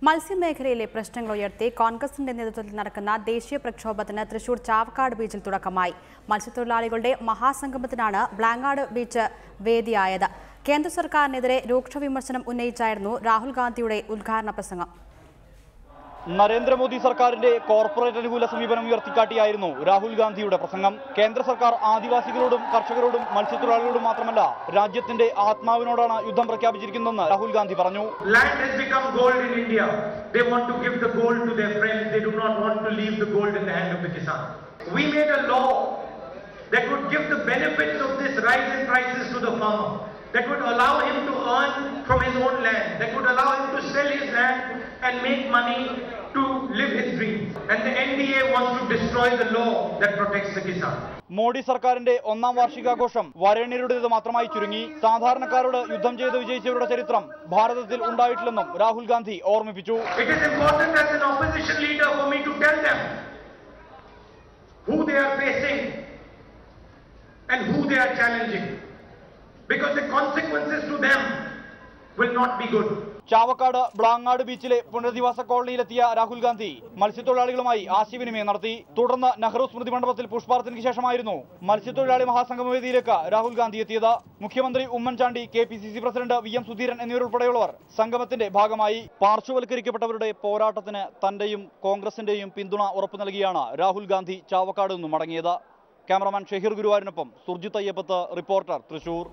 മത്സ്യമേഖലയിലെ പ്രശ്നങ്ങൾ ഉയർത്തി കോൺഗ്രസിന്റെ നേതൃത്വത്തിൽ നടക്കുന്ന ദേശീയ പ്രക്ഷോഭത്തിന് തൃശൂർ ചാവക്കാട് ബീച്ചിൽ തുടക്കമായി. മത്സ്യത്തൊഴിലാളികളുടെ മഹാസംഗമത്തിനാണ് ബ്ലാങ്ങാട് ബീച്ച് വേദിയായത്. കേന്ദ്ര സർക്കാരിനെതിരെ രൂക്ഷ വിമർശനം ഉന്നയിച്ചായിരുന്നു രാഹുൽ ഗാന്ധിയുടെ ഉദ്ഘാടന പ്രസംഗം. നരേന്ദ്രമോദി സർക്കാരിന്റെ കോർപ്പറേറ്റ് അനുകൂല സമീപനം ഉയർത്തിക്കാട്ടിയായിരുന്നു രാഹുൽ ഗാന്ധിയുടെ പ്രസംഗം. കേന്ദ്ര സർക്കാർ ആദിവാസികളോടും കർഷകരോടും മത്സ്യത്തൊഴിലാളികളോടും മാത്രമല്ല രാജ്യത്തിന്റെ ആത്മാവിനോടാണ് യുദ്ധം പ്രഖ്യാപിച്ചിരിക്കുന്നതെന്ന് രാഹുൽ ഗാന്ധി പറഞ്ഞു. Land has become gold in India. They want to give the gold to their friends. They do not want to leave the gold in the hand of the Kisan. We made a law that would give the benefits of this rise in prices to the farmer, that would allow him to earn from his own land, that would allow him to sell his land and make money to live his dreams. And the NDA wants to destroy the law that protects the Kisan. Modi സർക്കാരിന്റെ ഒന്നാം വാർഷികാഘോഷം വരേണ്യരുടേത് മാത്രമായി ചുരുങ്ങി. സാധാരണക്കാരോട് യുദ്ധം ചെയ്ത് വിജയിച്ചവരുടെ ചരിത്രം ഭാരതത്തിൽ ഉണ്ടായിട്ടില്ലെന്നും രാഹുൽ ഗാന്ധി ഓർമ്മിപ്പിച്ചു. It is important as an opposition leader for me to tell them who they are facing and who they are challenging, because the consequences to them will not be good. Chavakkad Blangad ബീച്ചിലെ പുനരധിവാസ കോളനിയിലെത്തിയ രാഹുൽ ഗാന്ധി മത്സ്യത്തൊഴിലാളികളുമായി ആശയവിനിമയം നടത്തി. തുടർന്ന് നെഹ്റു സ്മൃതി മണ്ഡപത്തിൽ പുഷ്പാർച്ചനയ്ക്ക് ശേഷമായിരുന്നു മത്സ്യത്തൊഴിലാളി മഹാസംഗമവേദിയിലേക്ക് രാഹുൽ ഗാന്ധി എത്തിയത്. മുഖ്യമന്ത്രി Oommen Chandy, KPCC president VM Sudheeran എന്നിവരുൾപ്പെടെയുള്ളവർ സംഗമത്തിന്റെ ഭാഗമായി. പാർശ്വവൽക്കരിക്കപ്പെട്ടവരുടെ പോരാട്ടത്തിന് തന്റെയും കോൺഗ്രസിന്റെയും പിന്തുണ ഉറപ്പു നൽകിയാണ് രാഹുൽ ഗാന്ധി ചാവക്കാട് നിന്നും മടങ്ങിയത്. ക്യാമറമാൻ ഷഹീർ ഗുരുവായൂരിനൊപ്പം സുർജിത്ത് അയ്യപ്പത്ത്, റിപ്പോർട്ടർ, തൃശൂർ.